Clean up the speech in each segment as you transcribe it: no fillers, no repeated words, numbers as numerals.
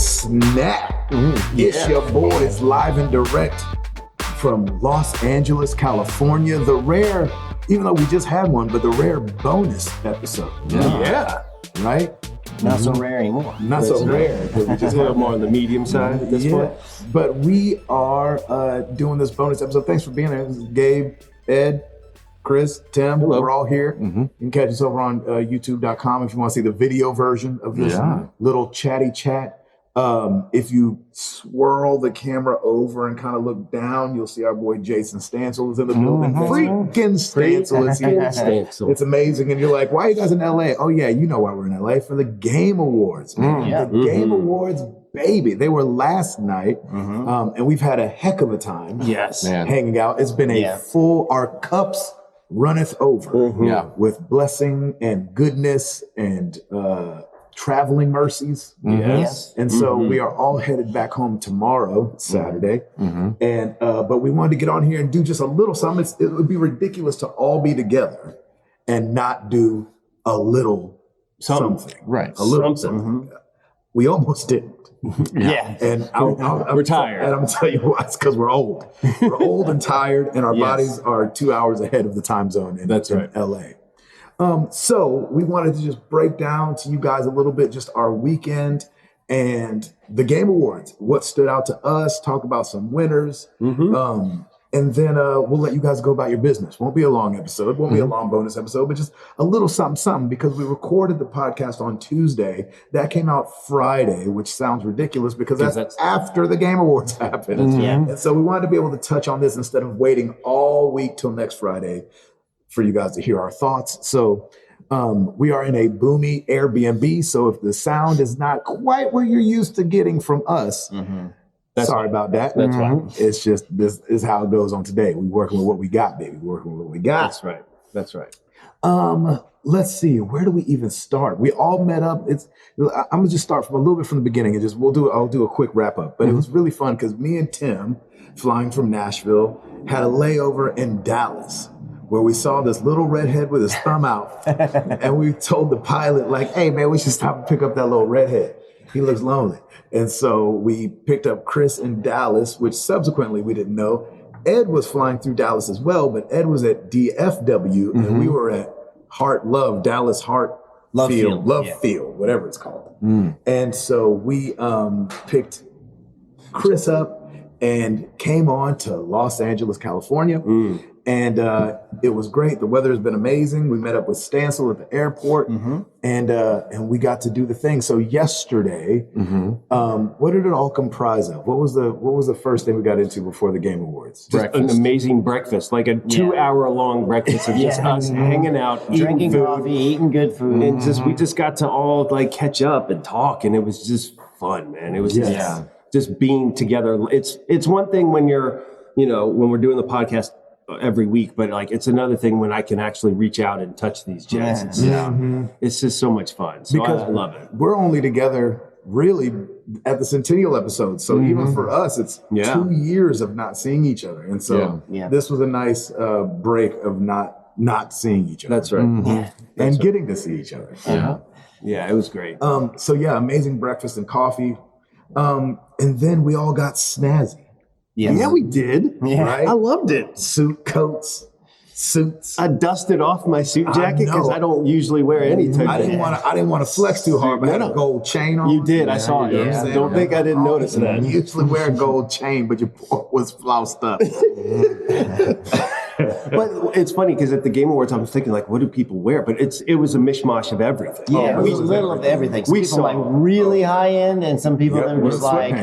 snap. It's your boys live and direct from Los Angeles, California. The rare, even though we just had one, but the rare bonus episode. Yeah. Right? Not so rare anymore. Not so rare. We just have more on the medium side at this point. But we are doing this bonus episode. Thanks for being there. This is Gabe, Ed, Chris, Tim. Hello. We're all here. You can catch us over on youtube.com if you want to see the video version of this little chatty chat. If you swirl the camera over and kind of look down, you'll see our boy Jason Stansel is in the building. Freaking Stansel is here. Stansel. It's amazing. And you're like, why are you guys in LA? Oh yeah, you know why we're in LA, for the Game Awards, man. The Game Awards, baby. They were last night, and we've had a heck of a time hanging out. It's been a full, our cups runneth over with blessing and goodness and traveling mercies. And so we are all headed back home tomorrow, Saturday. And but we wanted to get on here and do just a little something. It would be ridiculous to all be together and not do a little something. Right. A little something. We almost didn't. And we're tired. And I'm gonna tell you why. It's because we're old. We're old and tired, and our bodies are 2 hours ahead of the time zone in LA. So we wanted to just break down to you guys a little bit just our weekend and the Game Awards, what stood out to us, talk about some winners, and then we'll let you guys go about your business. Won't be a long episode, won't be a long bonus episode, but just a little something because we recorded the podcast on Tuesday. That came out Friday, which sounds ridiculous because that's after the Game Awards happened. And so we wanted to be able to touch on this instead of waiting all week till next Friday for you guys to hear our thoughts. So we are in a boomy Airbnb. So if the sound is not quite what you're used to getting from us, sorry about that. That's fine. It's just, this is how it goes on today. We're working with what we got, baby. We're working with what we got. That's right. Let's see. Where do we even start? We all met up. I'm gonna just start from a little bit from the beginning and I'll do a quick wrap up. But it was really fun because me and Tim, flying from Nashville, had a layover in Dallas, where we saw this little redhead with his thumb out. And we told the pilot, like, hey, man, we should stop and pick up that little redhead. He looks lonely. And so we picked up Chris in Dallas, which subsequently we didn't know. Ed was flying through Dallas as well, but Ed was at DFW, and we were at Dallas Love Field, whatever it's called. And so we picked Chris up and came on to Los Angeles, California. And it was great. The weather has been amazing. We met up with Stansel at the airport, and we got to do the thing. So yesterday, what did it all comprise of? What was the first thing we got into before the Game Awards? Just an amazing breakfast, like a 2 hour long breakfast of just us hanging out, drinking coffee, eating good food, and we just got to all like catch up and talk, and it was just fun, man. It was just being together. It's one thing when you're, when we're doing the podcast every week, but like it's another thing when I can actually reach out and touch these jets and sit. It's just so much fun. So I love it. We're only together really at the Centennial episode. So even for us, it's 2 years of not seeing each other. And so this was a nice break of not seeing each other. That's right. And getting to see each other. Yeah, it was great. So amazing breakfast and coffee. And then we all got snazzy. Yeah, we did. Right? I loved it. Suit coats, suits. I dusted off my suit jacket because I don't usually wear any type. I didn't want to flex too hard, but I had a gold chain on. You did. I saw it. Don't think I didn't notice that. You usually wear a gold chain, but your pork was floused up. But it's funny because at the Game Awards, I was thinking, like, what do people wear? But it was a mishmash of everything. Yeah, it was a little of everything. Some people like really high end, and some people that were just like,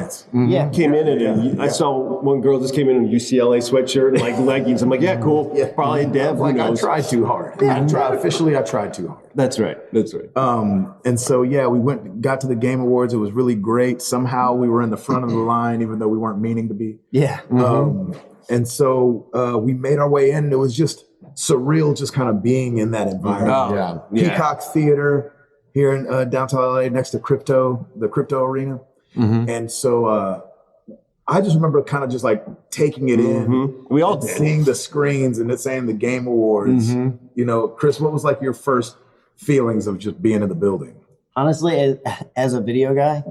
came in and I saw one girl just came in a UCLA sweatshirt and like leggings. I'm like, yeah, probably a dev. Like I tried too hard. I tried too hard. That's right. And so we got to the Game Awards. It was really great. Somehow we were in the front of the line, even though we weren't meaning to be. And so we made our way in, and it was just surreal just kind of being in that environment. Peacock Theater here in downtown LA next to the Crypto Arena. And so I just remember kind of just like taking it in. We all did. Seeing the screens and it saying the Game Awards. Chris, what was like your first feelings of just being in the building? Honestly, as a video guy,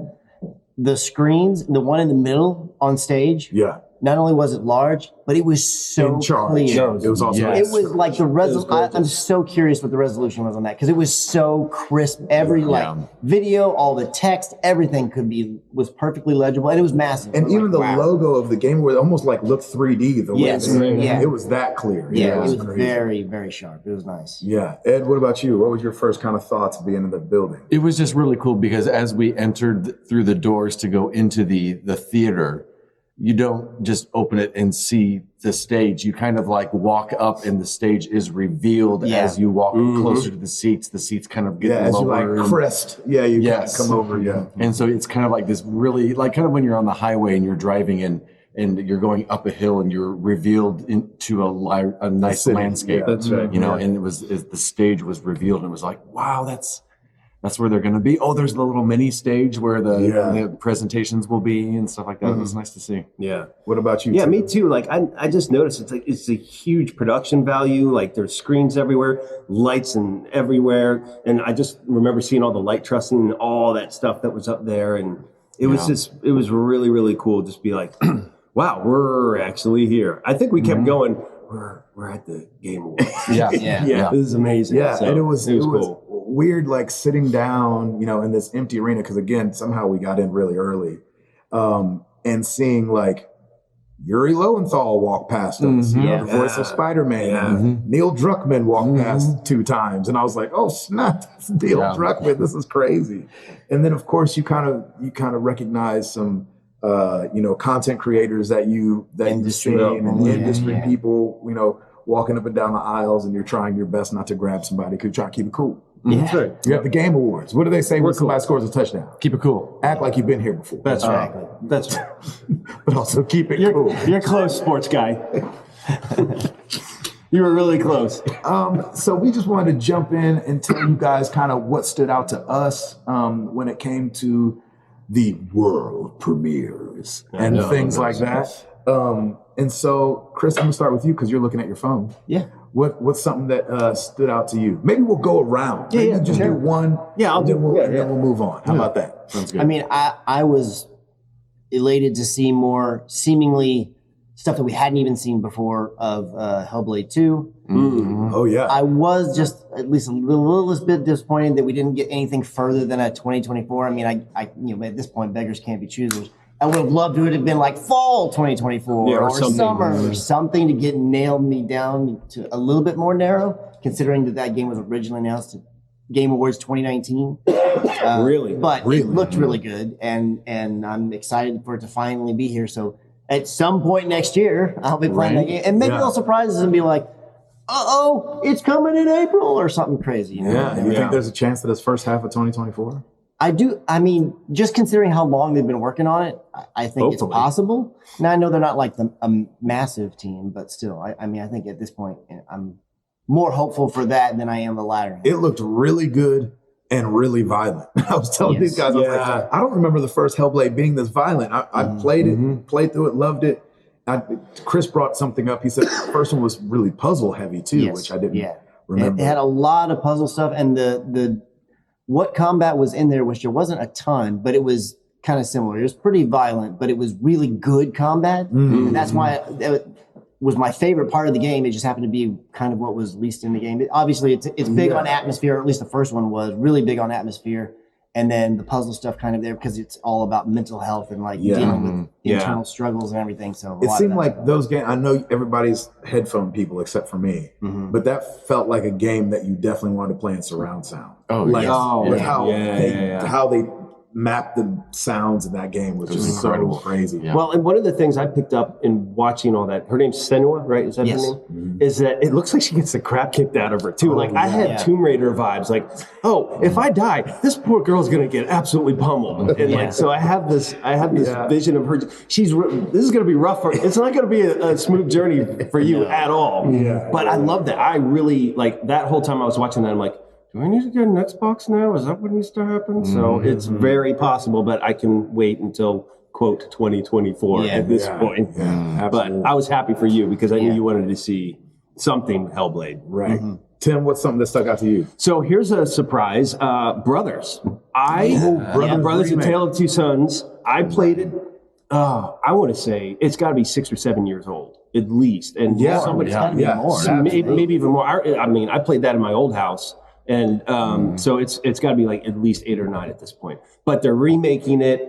the screens, the one in the middle on stage, Yeah. not only was it large, but it was so In charge. clear. It was also. It was like the resolution. I'm so curious what the resolution was on that because it was so crisp. Every video, all the text, everything was perfectly legible, and it was massive. And even the wow. logo of the game where it almost like looked 3D. The way it was that clear. Yeah, it was crazy. very, very sharp. It was nice. Yeah. Ed, what about you? What was your first kind of thoughts being in the building? It was just really cool because as we entered through the doors to go into the theater, you don't just open it and see the stage. You kind of like walk up and the stage is revealed as you walk closer to the seats. The seats kind of get As you lower. like crest. Yeah, you kind of come over. Yeah. And so it's kind of like this really, like kind of when you're on the highway and you're driving and you're going up a hill and you're revealed into a nice landscape. That's right. You know, and the stage was revealed and it was like, wow, that's where they're going to be. Oh, there's the little mini stage where the presentations will be and stuff like that. It was nice to see. Yeah. What about you? Yeah, Tim? me too. Like I just noticed it's a huge production value. Like there's screens everywhere, lights and everywhere. And I just remember seeing all the light trussing and all that stuff that was up there. And it was really, really cool. Just be like, wow, we're actually here. I think we kept going. We're at the Game Awards. Yeah. This is amazing. Yeah, So, and it was cool. weird, like sitting down, in this empty arena. Because again, somehow we got in really early, and seeing like Yuri Lowenthal walk past us, the voice of Spider-Man. And Neil Druckmann walked past 2 times, and I was like, "Oh snap, that's Neil Druckmann! This is crazy." And then, of course, you kind of recognize some, content creators that you've seen and industry people, walking up and down the aisles, and you're trying your best not to grab somebody because you're trying to keep it cool. Yeah. That's right. You have the Game Awards. What do they say when somebody scores a touchdown? Keep it cool. Act like you've been here before. That's right. That's right. But also keep it cool. You're close, sports guy. You were really close. So we just wanted to jump in and tell you guys kind of what stood out to us when it came to the world premieres and things like that. And so, Chris, I'm gonna start with you because you're looking at your phone. Yeah. What's something that stood out to you? Maybe we'll go around. Maybe just do one. Yeah, I'll do. And then we'll move on. How about that? Sounds good. I mean, I was elated to see more seemingly stuff that we hadn't even seen before of Hellblade 2. Oh yeah. I was just at least a little bit disappointed that we didn't get anything further than a 2024. I mean, I at this point, beggars can't be choosers. I would have loved it to have been like fall 2024 or summer or something to get nailed me down to a little bit more narrow, considering that game was originally announced at Game Awards 2019. Really? But it looked really good, and I'm excited for it to finally be here. So at some point next year, I'll be playing that game. And maybe they'll surprise us and be like, it's coming in April or something crazy. Yeah. You think there's a chance that it's first half of 2024? I do. I mean, just considering how long they've been working on it, I think it's possible. Now, I know they're not like a massive team, but still, I mean, I think at this point, I'm more hopeful for that than I am the latter. It looked really good and really violent. I was telling these guys, I was like, I don't remember the first Hellblade being this violent. I played it, played through it, loved it. Chris brought something up. He said the first one was really puzzle heavy too, which I didn't remember. It had a lot of puzzle stuff, and the what combat was in there, which there wasn't a ton, but it was kind of similar. It was pretty violent, but it was really good combat. And that's why it was my favorite part of the game. It just happened to be kind of what was least in the game. Obviously, it's big on atmosphere, or at least the first one was really big on atmosphere. And then the puzzle stuff kind of there because it's all about mental health and like dealing with internal struggles and everything. So it seemed like those games, I know everybody's headphone people except for me, but that felt like a game that you definitely wanted to play in surround sound. How they mapped the sounds in that game was just incredible, crazy. Yeah. Well, and one of the things I picked up in watching all that, her name's Senua, right? Is that her name? Is that it looks like she gets the crap kicked out of her too. I had Tomb Raider vibes. Like, if I die, this poor girl's gonna get absolutely pummeled. And so I have this vision of her. This is gonna be rough. It's not gonna be a smooth journey for you at all. Yeah. But I love that. I really like that whole time I was watching that. I'm like, do I need to get an Xbox now? Is that what needs to happen? So it's very possible, but I can wait until, quote, 2024 at this point. Yeah, but I was happy for you because I knew you wanted to see something Hellblade. Right. Tim, what's something that stuck out to you? So here's a surprise. Brothers. Brothers A remake. Tale of Two Sons. I played it. I want to say it's got to be 6 or 7 years old, at least. And Yeah. somebody, It's gotta be more. maybe even more. I mean, I played that in my old house. And so it's got to be like at least 8 or 9 at this point. But they're remaking it.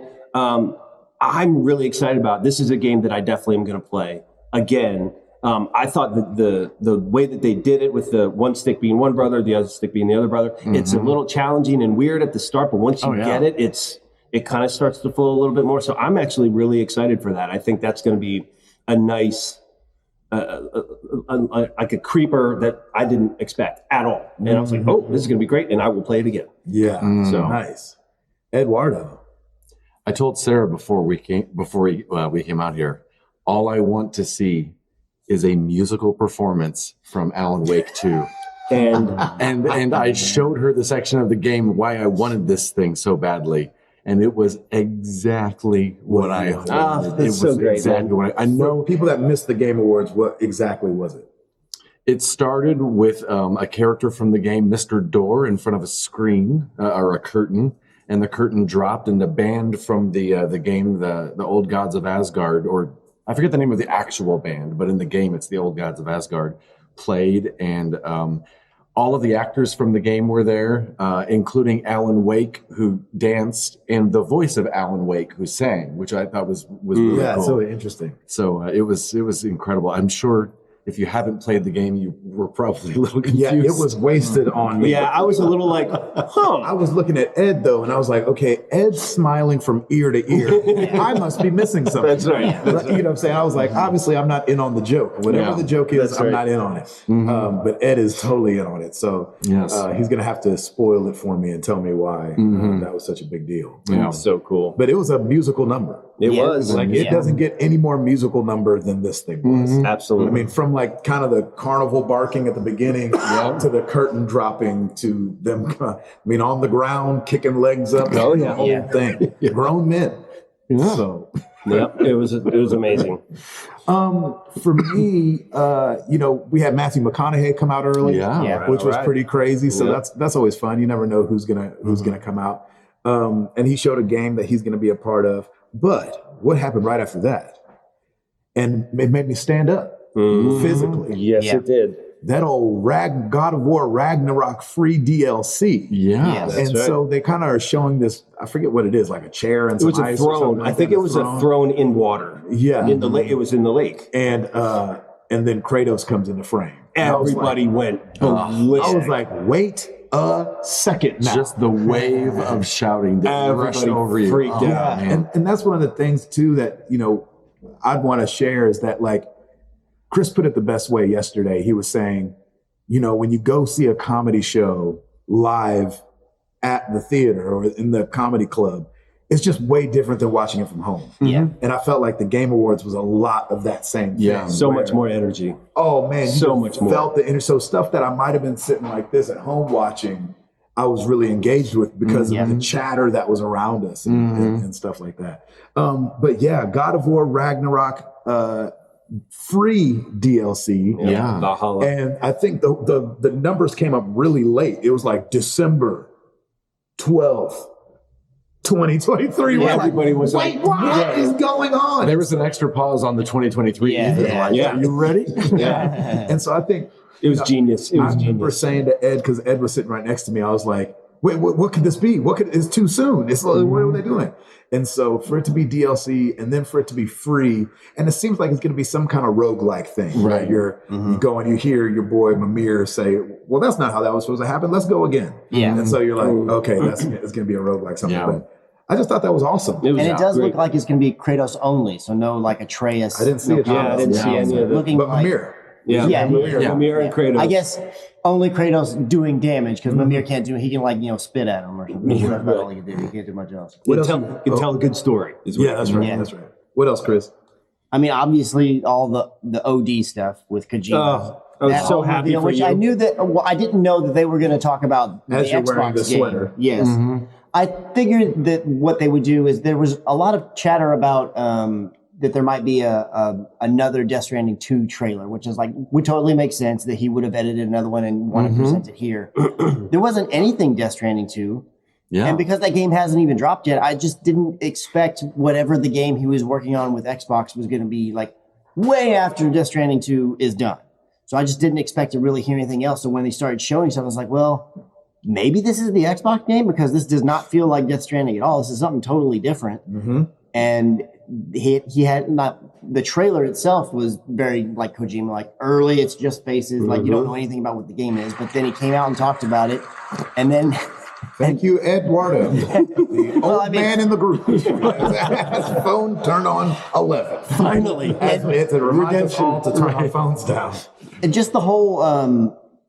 I'm really excited about it. This is a game that I definitely am going to play again. I thought that the way that they did it with the one stick being one brother, the other stick being the other brother, it's a little challenging and weird at the start, but once you get it, it kind of starts to flow a little bit more. So I'm actually really excited for that. I think that's going to be a nice, like a creeper that I didn't expect at all. And I was like, oh, this is going to be great, and I will play it again. Yeah. So Nice. Eduardo. I told Sarah before we came out here, all I want to see is a musical performance from Alan Wake 2. And And I showed her the section of the game why I wanted this thing so badly. And it was exactly what I wanted. that's It was so great, exactly man. what I For know. people that missed the Game Awards, what exactly was it? It started with a character from the game, Mr. Door, in front of a screen or a curtain, and the curtain dropped, and the band from the game, the Old Gods of Asgard, or I forget the name of the actual band, but in the game it's the Old Gods of Asgard, played, and all of the actors from the game were there, including Alan Wake, who danced, and the voice of Alan Wake, who sang, which I thought was really Yeah, cool. so interesting. So it was incredible. I'm sure if you haven't played the game, you were probably a little confused. Yeah, it was wasted on me. yeah, I was a little like, I was looking at Ed though, and I was like, okay, Ed's smiling from ear to ear. I must be missing something. That's right. You know what I'm saying? I was like, obviously, I'm not in on the joke. Whatever Yeah, the joke is, that's I'm right. not in on it. But Ed is totally in on it. So Yes. he's going to have to spoil it for me and tell me why that was such a big deal. Yeah. so cool. But it was a musical number. It Yeah, was Like, it doesn't get any more musical number than this thing was. absolutely. I mean, from like kind of the carnival barking at the beginning to the curtain dropping to them, I mean, on the ground, kicking legs up. Oh, yeah. The whole Yeah. thing. Grown men. So, Yep, it was amazing. for me, we had Matthew McConaughey come out early, Yeah. which was Right. pretty crazy. So Yep. that's always fun. You never know who's gonna come out. And he showed a game that he's gonna be a part of. But what happened right after that? And it made me stand up physically. Yes, Yeah. it did. That old God of War Ragnarok free DLC. Yeah. Yes. And right. so they kind of are showing this, I forget what it is, like a chair and It some was a ice or something throne. like I think that, it was a throne in water. Yeah. In the lake. It was in the lake. And then Kratos comes into frame. And I was Everybody went ballistic. I was like, wait a second now. Just the wave of shouting that rushed Everybody over you. freaked Oh, out. man. and that's one of the things too that I'd want to share is that, like, Chris put it the best way yesterday. He was saying, when you go see a comedy show live at the theater or in the comedy club, it's just way different than watching it from home. Yeah. And I felt like the Game Awards was a lot of that same thing. Yeah. so where- much more energy. Oh man, you So just much more. felt the energy. So stuff that I might have been sitting like this at home watching, I was really engaged with because of the chatter that was around us and stuff like that. But yeah, God of War Ragnarok free DLC. Yeah. Valhalla. And I think the numbers came up really late. It was like December 12th, 2023. Yeah, We're like, everybody was wait, like, what is going on? There was an extra pause on the 2023. Yeah, either. yeah. Like, Yeah. Are you ready? Yeah. And so I think It was genius. It I was remember genius. saying to Ed, because Ed was sitting right next to me, I was like, wait, what could this be? It's too soon. It's like, what are they doing? And so for it to be DLC and then for it to be free, and it seems like it's going to be some kind of roguelike thing. Right. You go and you hear your boy Mimir say, well, that's not how that was supposed to happen. Let's go again. Yeah. And so you're like, okay, it's going to be a roguelike something. Yeah. But I just thought that was awesome. It was And it does great. look like it's going to be Kratos only, so no like Atreus. I didn't see no it. Yeah, I didn't see any of it. Looking But like, Mimir. Yeah, Yeah. Mimir and Kratos. I guess only Kratos doing damage because Mimir can't do. He can spit at him or something. That's about all he can do. He can't do much else. You What can else? tell a good story. Is what Yeah, that's right. Yeah. That's right. What else, Chris? I mean, obviously all the OD stuff with Kojima. Oh, I was That so whole happy reveal, for which you. I knew that. Well, I didn't know that they were going to talk about As the you're Xbox wearing the game. sweater. Yes, I figured that what they would do is there was a lot of chatter about that there might be another Death Stranding 2 trailer, which is like, would totally make sense that he would have edited another one and want to present it here. There wasn't anything Death Stranding 2. Yeah. And because that game hasn't even dropped yet, I just didn't expect whatever the game he was working on with Xbox was going to be like way after Death Stranding 2 is done. So I just didn't expect to really hear anything else. So when they started showing stuff, I was like, well, maybe this is the Xbox game because this does not feel like Death Stranding at all. This is something totally different. And he had not, the trailer itself was very like Kojima, like early, it's just faces, like you don't know anything about what the game is. But then he came out and talked about it. And then Thank you, Eduardo, the old man in the group. His phone turned on 11. finally, It's a reminder us all to turn our phones down. and just the whole,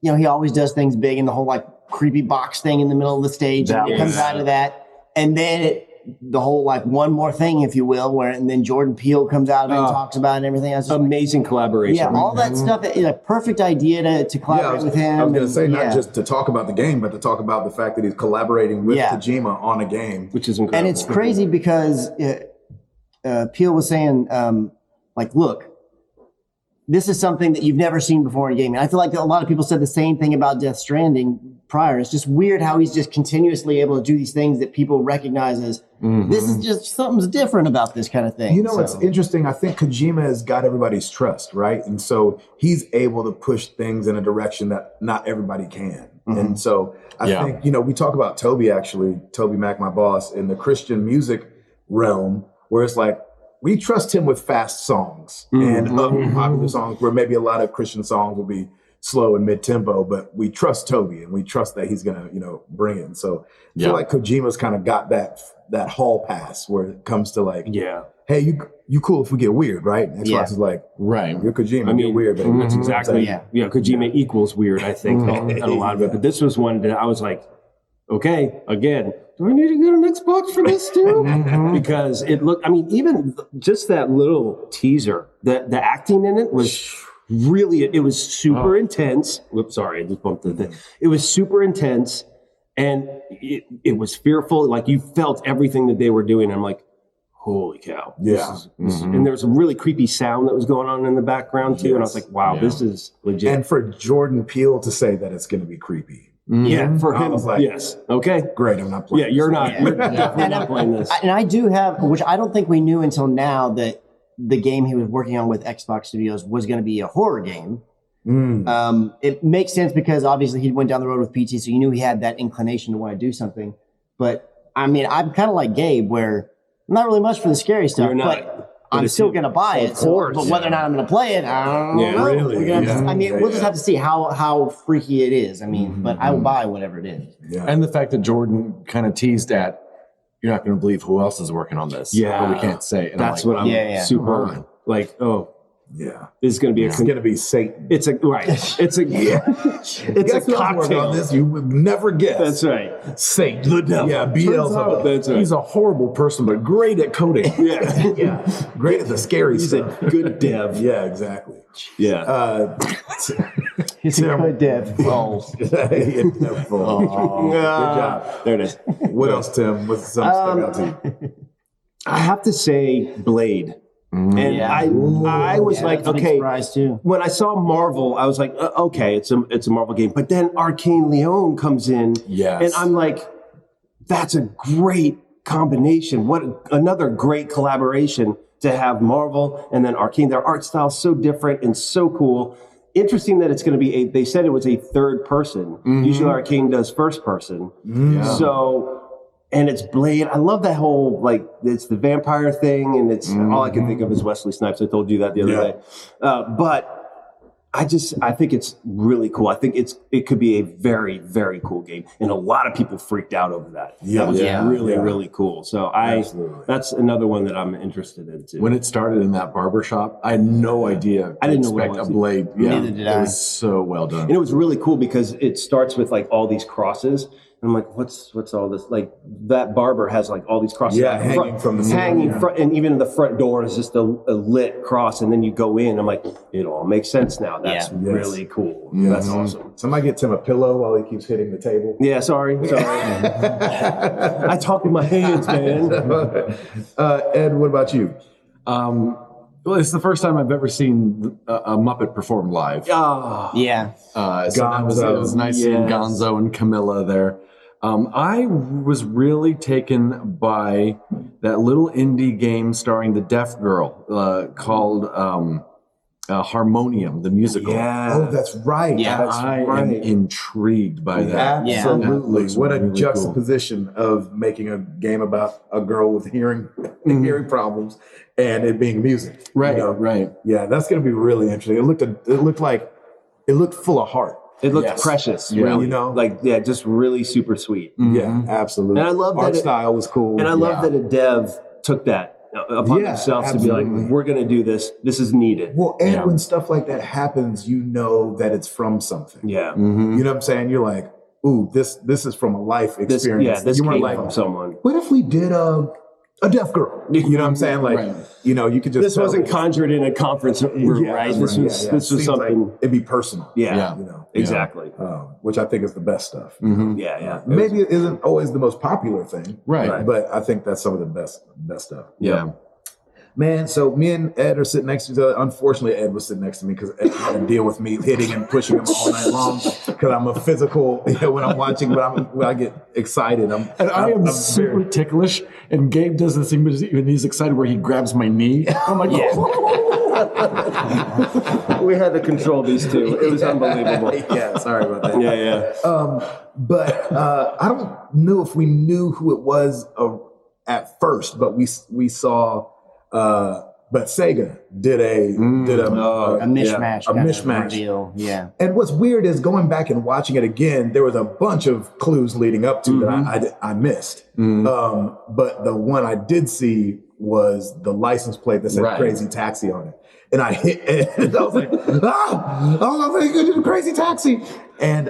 you know, he always does things big, and the whole like creepy box thing in the middle of the stage, and it comes out of that, and then the whole like one more thing, if you will, where and then Jordan Peele comes out of it and talks about it and everything. I was just like, Amazing collaboration. yeah, all that stuff. A perfect idea to collaborate with him. I was going to and- say, not yeah. just to talk about the game, but to talk about the fact that he's collaborating with Kojima on a game. Which is incredible. And it's crazy because Peele was saying, like, look, this is something that you've never seen before in gaming. I feel like a lot of people said the same thing about Death Stranding prior. It's just weird how he's just continuously able to do these things that people recognize as this is just something's different about this kind of thing. You know, it's interesting. I think Kojima has got everybody's trust, right? And so he's able to push things in a direction that not everybody can. And so I think, you know, we talk about Toby Mac, my boss, in the Christian music realm, where it's like, we trust him with fast songs and popular songs where maybe a lot of Christian songs will be slow and mid-tempo, but we trust Toby and we trust that he's going to, you know, bring it. So I feel like Kojima's kind of got that hall pass where it comes to like, hey, you cool if we get weird, right? Xbox is like, you're Kojima, I mean, you're weird, baby. That's exactly, Kojima equals weird, I think, on a lot of it. But this was one that I was like, okay, again, do I need to get an Xbox for this too? Because it looked, I mean, even just that little teaser, the acting in it was really, it was super intense. Whoops, sorry, I just bumped the thing. It was super intense and it was fearful. Like you felt everything that they were doing. I'm like, holy cow. And there was a really creepy sound that was going on in the background too. And I was like, wow, this is legit. And for Jordan Peele to say that it's going to be creepy. Yeah, for him, I was like, yes. Okay. Great, I'm not playing. Yeah, you're not. You're definitely not playing this. And I do have, which I don't think we knew until now, that the game he was working on with Xbox Studios was going to be a horror game. It makes sense because obviously he went down the road with PT, so you knew he had that inclination to want to do something. But I mean, I'm kind of like Gabe, where I'm not really much for the scary stuff, You're not. but I'm still going to buy it. course. But whether or not I'm going to play it, I don't know. really. We're gonna Yeah. I mean, we'll just have to see how freaky it is. I mean, but I will buy whatever it is. Yeah. And the fact that Jordan kind of teased at, you're not going to believe who else is working on this. Yeah. But we can't say. And That's I'm what like, I'm super Come on. like, Yeah. this is going to be It's going to be Satan. it's a, right. It's a, it's a Guess who else worked on cocktail. this? You would never guess. That's right. Satan. The devil. Yeah, Turns out, that's right. He's a horrible person, but great at coding. Yeah. Great at the scary He's a stuff. good dev. Yeah, exactly. Yeah. He's a good dev. Good job. There it is. What else, Tim? What's something stuck out to you? I have to say Blade. And I was like, that's a big okay, surprise too. when I saw Marvel, I was like, okay, it's a Marvel game. But then Arcane Leon comes in, Yes. and I'm like, that's a great combination. What another great collaboration to have Marvel and then Arcane. Their art style is so different and so cool. Interesting that it's going to be they said it was a third person. Usually Arcane does first person. So. And it's Blade. I love that whole, like, it's the vampire thing, and it's all I can think of is Wesley Snipes. I told you that the other day. But I think it's really cool. I think it could be a very, very cool game. And a lot of people freaked out over that. That was really cool. So that's another one that I'm interested in too. When it started in that barber shop, I had no idea. I didn't know what it expect was. a blade. Yeah, Neither did it I. was so well done. And it was really cool because it starts with like all these crosses. And I'm like, what's all this? Like that barber has like all these crosses. Yeah, out hanging from the ceiling, front, and even the front door is just a lit cross. And then you go in. I'm like, it all makes sense now. That's really cool. That's awesome. Somebody get Tim a pillow while he keeps hitting the table. Yeah, sorry. I talk with my hands, man. Ed, what about you? Well, it's the first time I've ever seen a Muppet perform live. Oh, Yeah. So it was nice seeing Gonzo and Camilla there. I was really taken by that little indie game starring the deaf girl called Harmonium, the musical. yeah. Oh, that's right. Yeah, That's I am right. intrigued by that. Yeah. Absolutely. That What a looks really juxtaposition of making a game about a girl with hearing problems and it being music. Right, You know? right. Yeah, that's going to be really interesting. It looked full of heart. It looked Yes. precious, Yeah. really. You know? Just really super sweet. Yeah, absolutely. And I love art that style was cool. And I love that a dev took that upon Yeah, themselves to absolutely. be like, we're going to do this. This is needed. Well, and Yeah. when stuff like that happens, you know that it's from something. Yeah. You know what I'm saying? You're like, ooh, this is from a life This, experience. this you came weren't like, from someone. what if we did a deaf girl? You know what I'm saying? Like, Right. you know, you could just This tell wasn't it. conjured in a conference room, Yeah, right? that's This was Yeah, this was Seems like something. it'd be personal. Yeah, You know, exactly. which I think is the best stuff. Yeah. Maybe it isn't always the most popular thing, Right. but I think that's some of the best stuff. Yeah. Man, so me and Ed are sitting next to each other. Unfortunately, Ed was sitting next to me because Ed had to deal with me hitting and pushing him all night long because I'm a physical when I'm watching, but when I get excited, And I am super ticklish, and Gabe does this thing when he's excited where he grabs my knee. I'm like, We had to control these two. It was unbelievable. Yeah, sorry about that. Yeah. But I don't know if we knew who it was at first, but we saw. But Sega did a A mismatch. a kind of mishmash. reveal. Yeah. And what's weird is going back and watching it again, there was a bunch of clues leading up to that I missed. But the one I did see was the license plate that said Right. Crazy Taxi on it. And I hit it, and I was like, oh, I'm going to do Crazy Taxi. And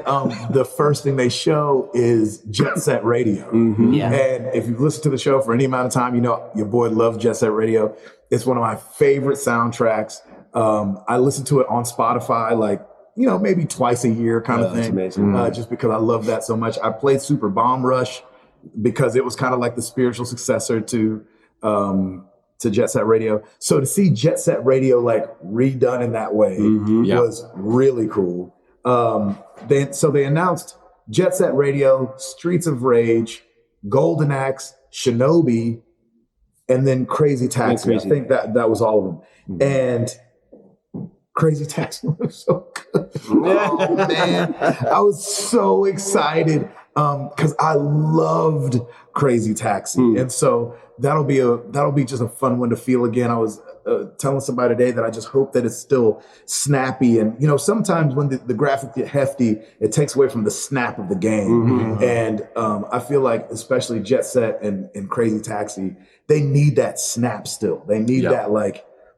the first thing they show is Jet Set Radio. Yeah. And if you've listened to the show for any amount of time, you know your boy loves Jet Set Radio. It's one of my favorite soundtracks. I listen to it on Spotify, like, you know, maybe twice a year kind of that's thing. amazing. Just because I love that so much. I played Super Bomb Rush because it was kind of like the spiritual successor to Jet Set Radio. So to see Jet Set Radio like redone in that way was really cool. They announced Jet Set Radio, Streets of Rage, Golden Axe, Shinobi, and then Crazy Taxi. I think that was all of them. And Crazy Taxi was so good. Oh man, I was so excited because I loved Crazy Taxi, and so that'll be just a fun one to feel again. I was telling somebody today that I just hope that it's still snappy, and you know, sometimes when the graphics get hefty, it takes away from the snap of the game. And I feel like especially Jet Set and Crazy Taxi, they need that snap still. They need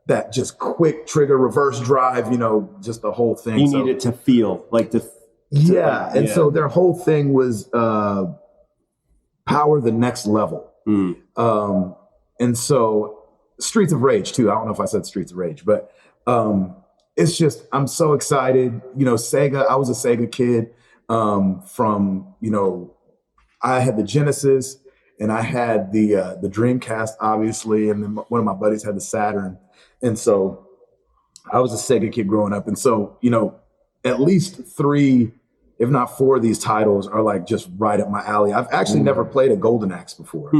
that just quick trigger, reverse drive, you know, just the whole thing. You need it to feel like the. And so their whole thing was power the next level. And so Streets of Rage too. I don't know if I said Streets of Rage, but it's just, I'm so excited. You know, Sega, I was a Sega kid from, you know, I had the Genesis and I had the Dreamcast, obviously. And then one of my buddies had the Saturn. And so I was a Sega kid growing up. And so, you know, at least 3, if not 4 of these titles are like just right up my alley. I've actually never played a Golden Axe before.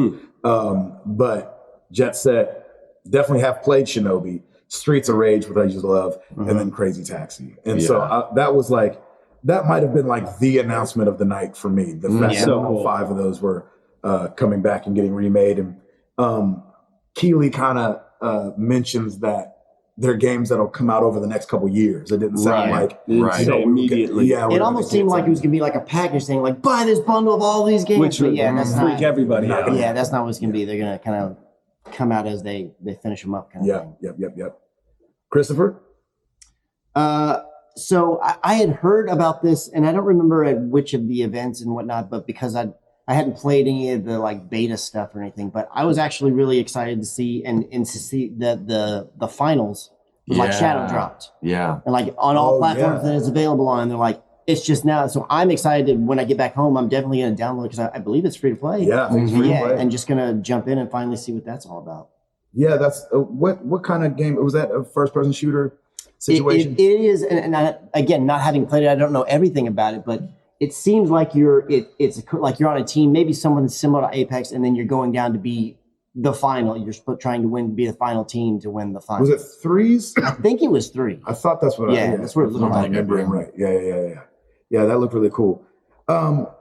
But Jet Set, definitely have played Shinobi, Streets of Rage, which I just love, and then Crazy Taxi. And so that was like, that might have been like the announcement of the night for me. The fact that all 5 of those were coming back and getting remade. And Keeley kind of mentions that they're games that'll come out over the next couple years. It didn't sound like immediately. It almost seemed like it was gonna be like a package thing, like buy this bundle of all these games. Which would that's freak not, everybody out. Yeah, that's not what it's gonna be. They're gonna kind of come out as they finish them up. Kind of thing. Yep. Christopher? So I had heard about this, and I don't remember at which of the events and whatnot, but because I hadn't played any of the like beta stuff or anything, but I was actually really excited to see and to see that the finals was like shadow dropped. Yeah. And like on all platforms that it's available on, they're like, it's just now. So I'm excited when I get back home. I'm definitely going to download because I believe it's free to play. Yeah, I think it's free to play. And just going to jump in and finally see what that's all about. Yeah, that's what kind of game was that? A first-person shooter situation? It is, and again, not having played it, I don't know everything about it, but it seems like it's like you're on a team, maybe someone similar to Apex, and then you're going down to be the final. You're trying to be the final team to win the final. Was it threes? I think it was 3. I thought that's what. That's what it looked I'm like. remembering right. Yeah. That looked really cool.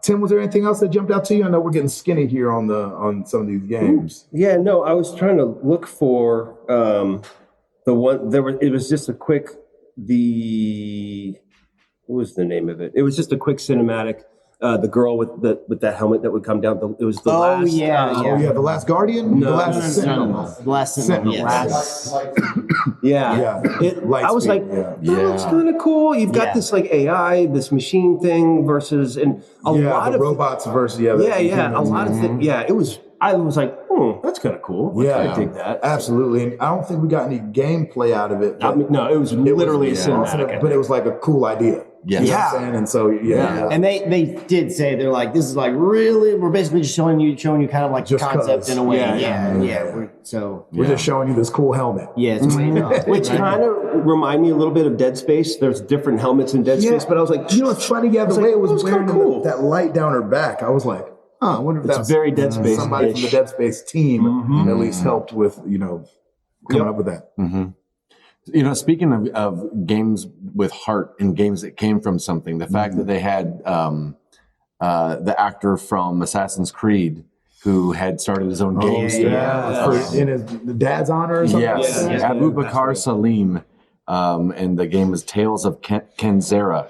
Tim, was there anything else that jumped out to you? I know we're getting skinny here on some of these games. Yeah, no, I was trying to look for the one. It was just a quick. What was the name of it? It was just a quick cinematic. The girl with that helmet that would come down. It was the last. The Last Guardian. No, the Last Sentinel. The Last Sentinel. Yes. Yeah. I was like, that looks kind of cool. You've got this like AI, this machine thing versus and a lot of robots versus a lot of things. Yeah, it was. I was like, that's kind of cool. I dig that. Absolutely. And I don't think we got any gameplay out of it. No, it was literally a cinematic. But it was like a cool idea. Yes. You know what I'm saying? And so, And they did say, they're like, this is like really, we're basically just showing you kind of like Just concept in a way. Yeah. We're just showing you this cool helmet. it's way up. Which kind of remind me a little bit of Dead Space. There's different helmets in Dead Space, but I was like, you know, it's funny. Yeah, the way it was wearing cool. that light down her back, I was like, I wonder if that's very Dead Space. Somebody from the Dead Space team at least helped with, coming up with that. Mm-hmm. Speaking of games with heart and games that came from something, the fact that they had the actor from Assassin's Creed who had started his own game studio. In his dad's honor or something? Yes. Abu Bakr Salim. And the game is Tales of Kenzera.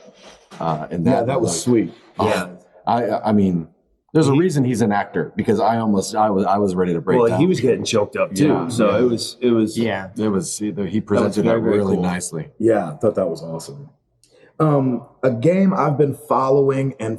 And that was sweet. I mean, there's a reason he's an actor because I was ready to break down. Well, he was getting choked up too. It was he presented that really cool. nicely. Yeah, I thought that was awesome. A game I've been following, and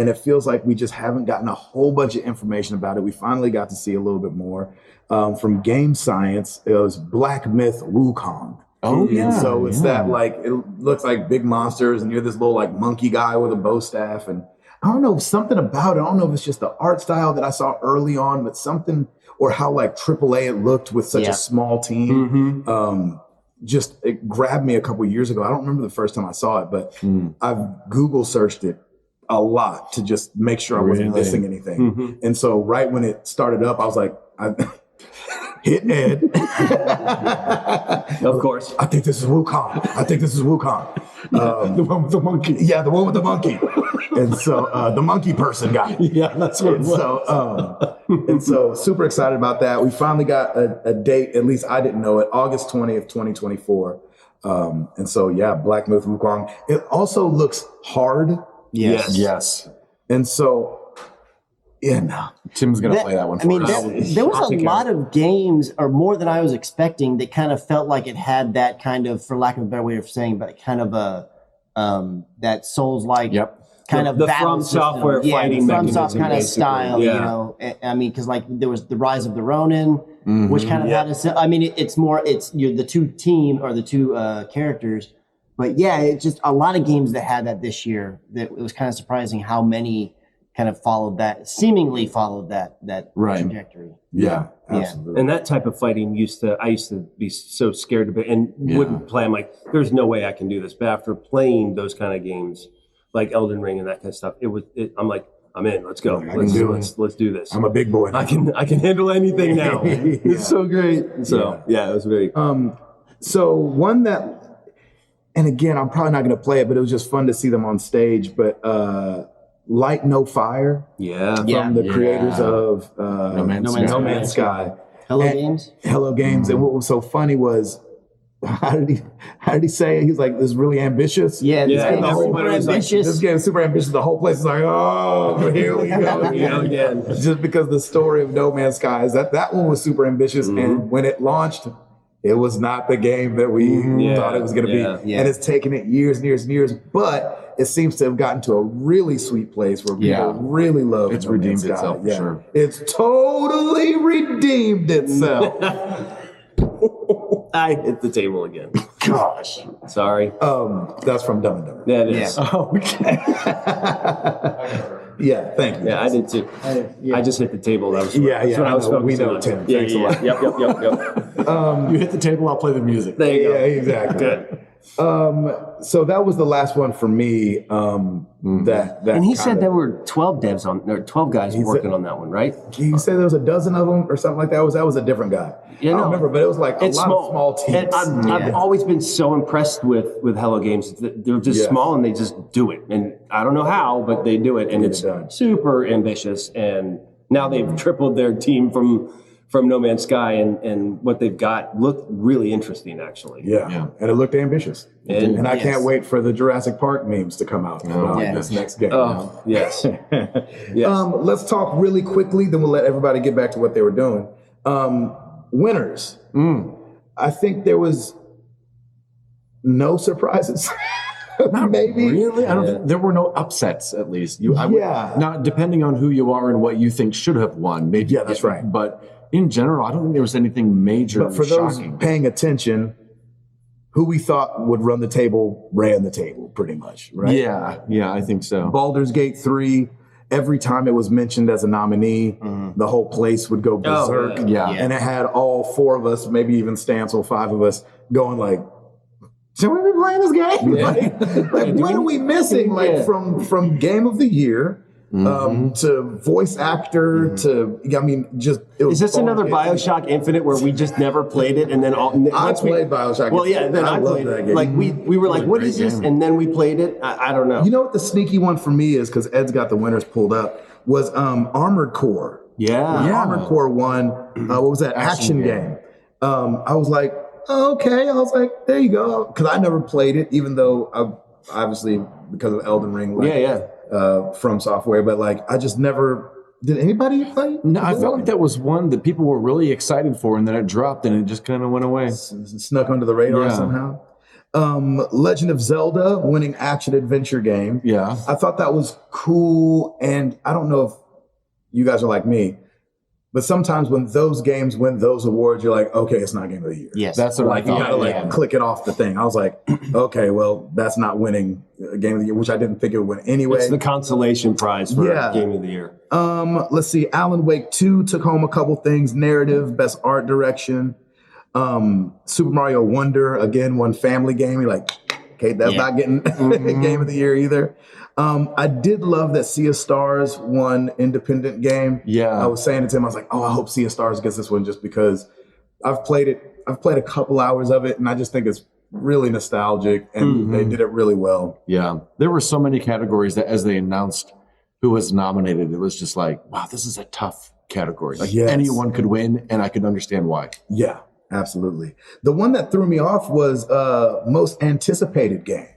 it feels like we just haven't gotten a whole bunch of information about it. We finally got to see a little bit more from Game Science. It was Black Myth Wukong. Oh, yeah. And so it's that like, it looks like big monsters and you're this little like monkey guy with a bow staff. And I don't know, something about it. I don't know if it's just the art style that I saw early on, but something, or how like AAA it looked with such a small team. It grabbed me a couple years ago. I don't remember the first time I saw it, but I've Google searched it a lot to just make sure I wasn't missing anything. And so right when it started up, I was like, hit Ed. Of course. I think this is Wukong. The one with the monkey. Yeah, the one with the monkey. And so the monkey person guy. Yeah, that's what it was. And so super excited about that. We finally got a date, at least I didn't know it, August 20th, 2024. And so, Black Myth Wukong. It also looks hard. Yes. And so, Tim's going to play that one for us. There was a lot of games, or more than I was expecting, that kind of felt like it had that kind of, for lack of a better way of saying, but kind of that Souls-like kind of the battle From Software fighting mechanism, kind of style, I mean, because like there was the Rise of the Ronin, which kind of had it's you're the two characters, but it's just a lot of games that had that this year. That it was kind of surprising how many kind of seemingly followed that trajectory. Yeah, absolutely. And that type of fighting I used to be so scared of it and wouldn't play. I'm like, there's no way I can do this. But after playing those kind of games, like Elden Ring and that kind of stuff, I'm like, I'm in. Let's go. Let's do this. I'm a big boy. I can handle anything now. It's so great. So it was very. So one that, and again, I'm probably not going to play it, but it was just fun to see them on stage. But Light No Fire, from the creators of No Man's Sky. Hello Games. And what was so funny was, how did he say it? He was like, this is really ambitious. This game is super ambitious. This game is super ambitious. The whole place is like, oh, here we go again. Just because the story of No Man's Sky is that one was super ambitious. And when it launched, it was not the game that we thought it was going to be. And it's taken it years and years and years. But it seems to have gotten to a really sweet place where people really love it. It's redeemed itself, for sure. It's totally redeemed itself. I hit the table again. Gosh. Sorry. That's from Dumb and Dumber. That is. Oh, okay. Yeah, thank you. Yeah, I did too. I just hit the table. That was that's what I was know. We focusing know, on. Tim. Yeah, Thanks a lot. Yep. You hit the table, I'll play the music. There you go. Yeah, exactly. Good. So that was the last one for me. That And he kind said of- there were 12 devs or 12 guys working on that one, right? You said there was a dozen of them or something like that. That was a different guy. Yeah, I don't no. remember, but it was like a It's lot small. of small teams. And I've always been so impressed with Hello Games. They're just Yes. small and they just do it. And I don't know how, but they do it. And Get it's it done. super ambitious. And now they've tripled their team from No Man's Sky, and what they've got looked really interesting, actually. Yeah. And it looked ambitious. And- I Yes. can't wait for the Jurassic Park memes to come out about yeah. this next game. Oh, yes. Yes. Let's talk really quickly, then we'll let everybody get back to what they were doing. Winners. I think there was no surprises. Maybe. Really? I don't think there were no upsets, at least. Yeah. Now, depending on who you are and what you think should have won, maybe. Yeah, that's right. But in general, I don't think there was anything major But for those shocking. paying attention, who we thought would run the table ran the table pretty much, right? Yeah, I think so. Baldur's Gate 3, every time it was mentioned as a nominee, the whole place would go berserk. yeah. And it had all four of us, maybe even Stancil, five of us, going like, should we be playing this game? Like what are we missing? Like from game of the year to voice actor to, I mean, just it was Is this another Baldur's Gate. BioShock Infinite where we just never played it and then I once we played BioShock. Well, yeah, then I love played that it. game. Like we were like, what is this? game. And then we played it. I don't know. You know what the sneaky one for me is, because Ed's got the winners pulled up, was Armored Core. Yeah. Armored Core 1, what was that? Action game. I was like, okay. I was like, there you go. Because I never played it, even though obviously because of Elden Ring, like, from software, but like I just never. Did anybody play? No, I felt like that was one that people were really excited for, and then it dropped, and it just kind of went away. Snuck under the radar Yeah. somehow. Legend of Zelda winning action adventure game. Yeah. I thought that was cool, and I don't know if you guys are like me, but sometimes when those games win those awards, you're like, okay, it's not game of the year. Yes. That's what Like I you thought. gotta like click it off the thing. I was like, okay, well, that's not winning game of the year, which I didn't think it would win anyway. It's the consolation prize for Yeah. Game of the Year. Let's see. Alan Wake 2 took home a couple things. Narrative, best art direction. Super Mario Wonder, again, won family game. You're like, okay, that's not getting game of the year either. I did love that Sea of Stars won independent game. Yeah. I was saying to him, I was like, oh, I hope Sea of Stars gets this one just because I've played it. I've played a couple hours of it, and I just think it's really nostalgic, and they did it really well. Yeah. There were so many categories that as they announced who was nominated, it was just like, wow, this is a tough category. Like Yes. anyone could win, and I could understand why. Yeah, absolutely. The one that threw me off was most anticipated game.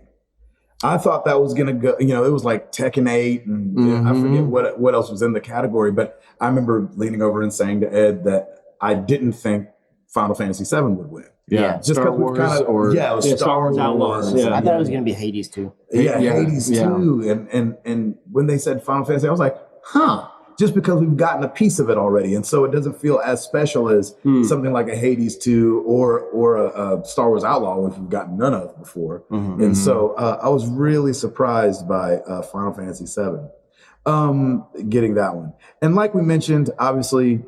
I thought that was gonna go. You know, it was like Tekken 8, and I forget what else was in the category. But I remember leaning over and saying to Ed that I didn't think Final Fantasy VII would win. Yeah. Just Star because we've Wars kind of or it was Star Wars Outlaws. Yeah. I thought it was going to be Hades too. Yeah, Yeah, Hades yeah. too. And when they said Final Fantasy, I was like, huh. Just because we've gotten a piece of it already, and so it doesn't feel as special as something like a Hades 2 or a Star Wars Outlaw, which we've gotten none of before. And so I was really surprised by Final Fantasy VII getting that one. And like we mentioned, obviously,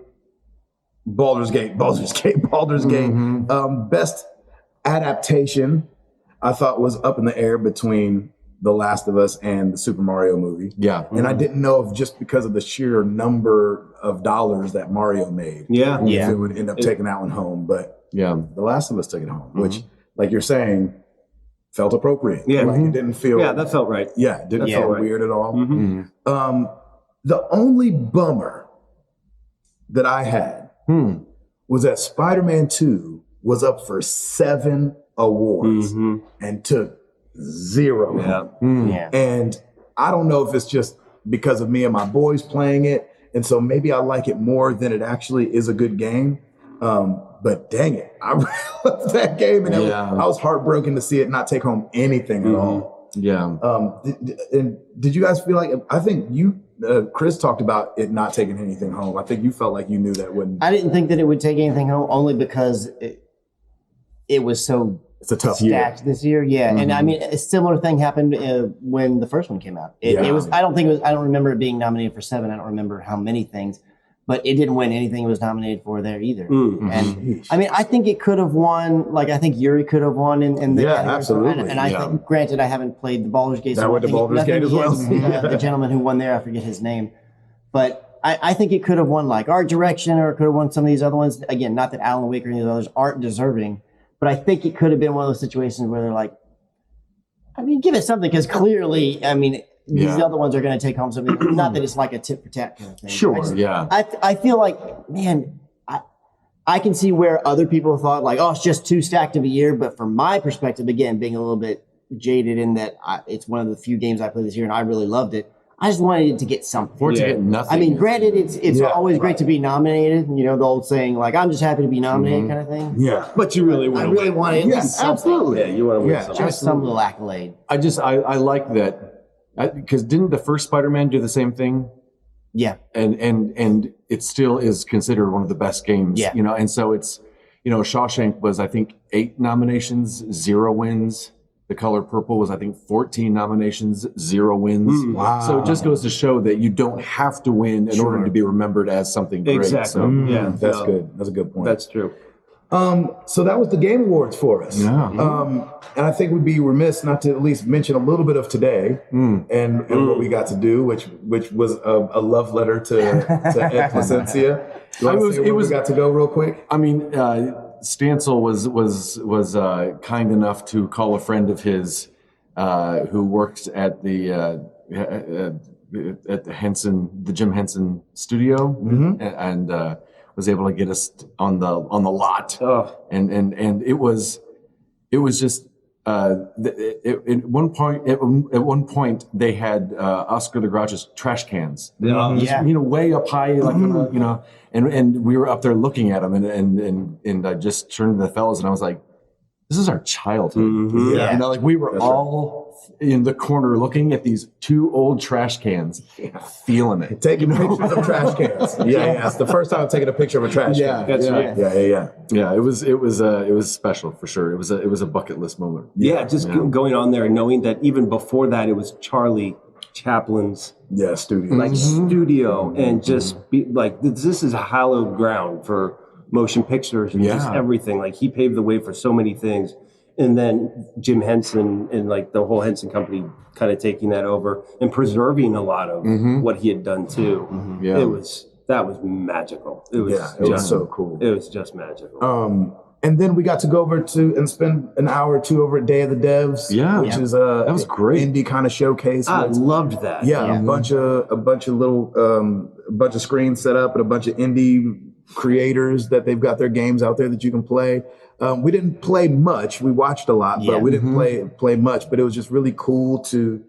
Baldur's Gate. Best adaptation, I thought was up in the air between The Last of Us and the Super Mario movie. Yeah. And I didn't know if just because of the sheer number of dollars that Mario made, Yeah. if it would end up taking that one home. But Yeah. The Last of Us took it home, which, like you're saying, felt appropriate. Yeah. Like it didn't feel. Yeah, that felt right. Yeah, it didn't feel right. weird at all. Mhm. The only bummer that I had was that Spider-Man 2 was up for 7 awards and took 0. Yeah. Yeah. And I don't know if it's just because of me and my boys playing it. And so maybe I like it more than it actually is a good game. But dang it, I really loved that game. And I was heartbroken to see it not take home anything at all. Yeah. Did you guys feel like, I think you, Chris talked about it not taking anything home. I think you felt like you knew that wouldn't. I didn't think that it would take anything home only because it was so It's a tough year. stacked this year. Yeah, and I mean, a similar thing happened when the first one came out. It was. I don't remember it being nominated for 7. I don't remember how many things, but it didn't win anything it was nominated for there either. And I mean, I think it could have won. Like, I think Yuri could have won in the category. Absolutely. And I think, granted, I haven't played the Baldur's Gate. That went to Baldur's Gate as well. The gentleman who won there, I forget his name, but I think it could have won like art direction, or it could have won some of these other ones. Again, not that Alan Wake or any of the others aren't deserving, but I think it could have been one of those situations where they're like, I mean, give it something, because clearly, I mean, these other ones are going to take home something. Not that it's like a tit for tat kind of thing. Sure. I feel like, man, I can see where other people thought like, oh, it's just too stacked of a year. But from my perspective, again, being a little bit jaded in that it's one of the few games I played this year and I really loved it. I just wanted it to get something. For it to get nothing. I mean, granted, it's always great to be nominated. You know, the old saying, like, I'm just happy to be nominated kind of thing. Yeah. But you really want I to really win. want it. Yes, absolutely. Yeah, you want to win something. Just some little accolade. I like that, because didn't the first Spider-Man do the same thing? Yeah. And it still is considered one of the best games. Yeah. You know, and so it's, you know, Shawshank was, I think, 8 nominations, 0 wins. The Color Purple was, I think, 14 nominations, 0 wins. Wow. So it just goes to show that you don't have to win in order to be remembered as something great. Exactly. So, Yeah, That's good. That's a good point. That's true. So that was the Game Awards for us. Yeah. And I think we'd be remiss not to at least mention a little bit of today and what we got to do, which was a love letter to Ed Placencia. We got to go real quick. I mean, Stancil was kind enough to call a friend of his who works at the Jim Henson studio, and was able to get us on the lot. And it was just at one point they had Oscar the Grouch's trash cans. Just, you know, way up high, like you know, and we were up there looking at them, and I just turned to the fellas and I was like, this is our childhood. Yeah. You know, like we were all in the corner looking at these 2 old trash cans, feeling it. Taking pictures of trash cans. Yeah. It's the first time I'm taking a picture of a trash can. That's right. Yeah. It was special for sure. It was a bucket list moment. Going on there and knowing that even before that, it was Charlie Chaplin's studio. Studio, and just be like, this is a hallowed ground for motion pictures and just everything. Like, he paved the way for so many things. And then Jim Henson and like the whole Henson company kind of taking that over and preserving a lot of what he had done too. That was magical. It was so cool. It was just magical. And then we got to go over to and spend an hour or two over at Day of the Devs, which is that was great. indie kind of showcase. I loved that. A bunch of screens set up and a bunch of indie creators that they've got their games out there that you can play. We didn't play much. We watched a lot, but we didn't play much. But it was just really cool to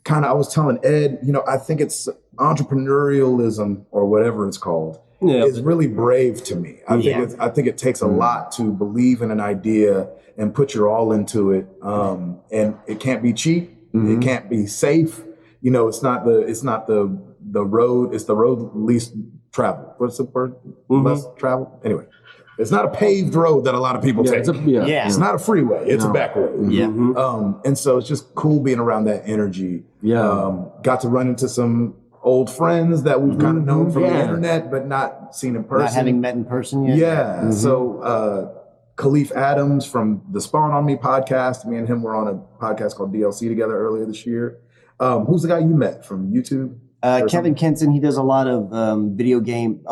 kind of, I was telling Ed, you know, I think it's entrepreneurialism or whatever it's called. Is really brave to me. I think it takes a lot to believe in an idea and put your all into it. And it can't be cheap. It can't be safe. You know, it's not the road. It's the road least traveled. What's the word? Less traveled. Anyway, it's not a paved road that a lot of people take. It's not a freeway. It's a back road. And so it's just cool being around that energy. Got to run into some old friends that we've kind of known from the internet, but not seen in person. Not having met in person yet. So Khalif Adams from the Spawn on Me podcast, me and him were on a podcast called DLC together earlier this year. Who's the guy you met from YouTube? Kevin Kenson. He does a lot of a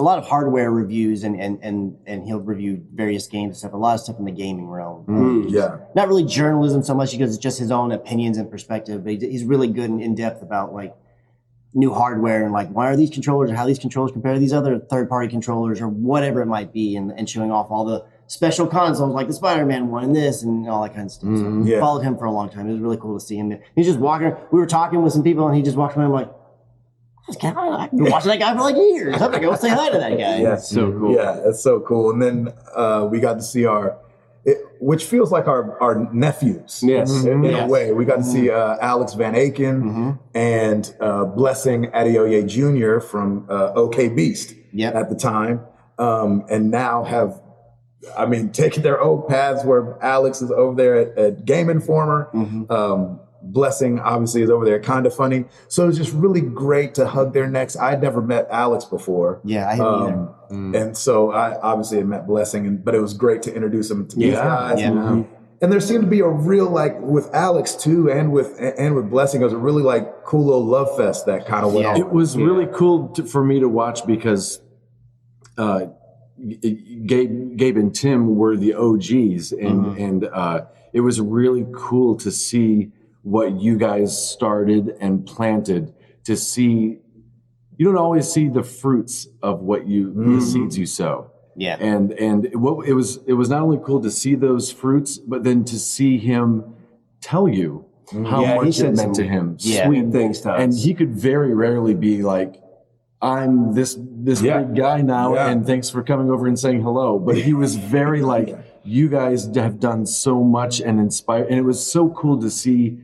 lot of hardware reviews, and he'll review various games and stuff. A lot of stuff in the gaming realm. Not really journalism so much, because it's just his own opinions and perspective. But he's really good and in depth about like new hardware and like, why are these controllers or how these controllers compare to these other third-party controllers or whatever it might be, and showing off all the special consoles like the Spider-Man one and this and all that kind of stuff. So followed him for a long time. It was really cool to see him. He's just walking. We were talking with some people and he just walked by. I'm like, I've been watching that guy for like years. I'm gonna go say hi to that guy. That's so cool. Yeah, that's so cool. And then we got to see which feels like our nephews. In a way. We got to see Alex Van Aken and Blessing Adeoye Jr. from OK Beast at the time. And now have I mean, taking their own paths where Alex is over there at Game Informer. Blessing obviously is over there, Kinda Funny. So it was just really great to hug their necks. I'd never met Alex before. Yeah, I haven't either. And so I obviously had met Blessing, but it was great to introduce him to these guys. Yeah. And there seemed to be a real, like, with Alex too, and with Blessing, it was a really like cool little love fest that kind of went on. It was really cool for me to watch because Gabe and Tim were the OGs, and it was really cool to see what you guys started and planted. To see, you don't always see the fruits of what the seeds you sow. Yeah. And it was not only cool to see those fruits, but then to see him tell you how he much said it meant some to him. sweet things to us. And he could very rarely be like, I'm this big guy now, and thanks for coming over and saying hello. But he was very like, you guys have done so much and inspired. And it was so cool to see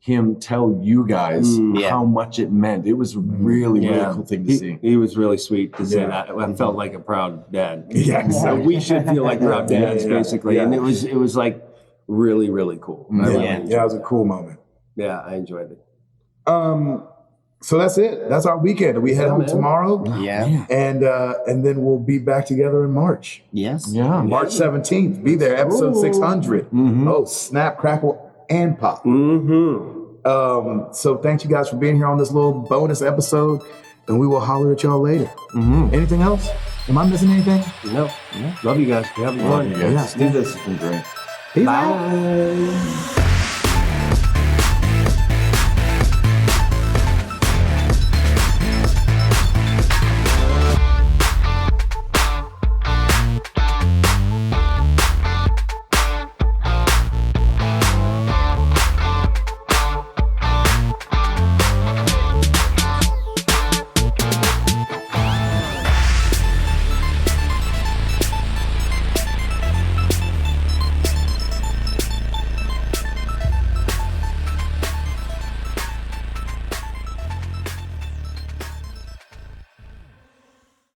him tell you guys how much it meant. It was really cool thing to see. He was really sweet to say that. I felt like a proud dad. Yeah, exactly. So we should feel like proud dads, basically. Yeah. And it was like really, really cool. I really enjoyed It was a cool moment. it. Yeah, I enjoyed it. So that's it. That's our weekend. We head home tomorrow. Yeah. And then we'll be back together in March. Yes. Yeah. March 17th. Be there, episode 600. Oh, snap, crackle, and pop. So thank you guys for being here on this little bonus episode, and we will holler at y'all later. Anything else? Am I missing anything? No. Love you guys. Have fun. Love you guys. Let's do this. It's been great. Peace out.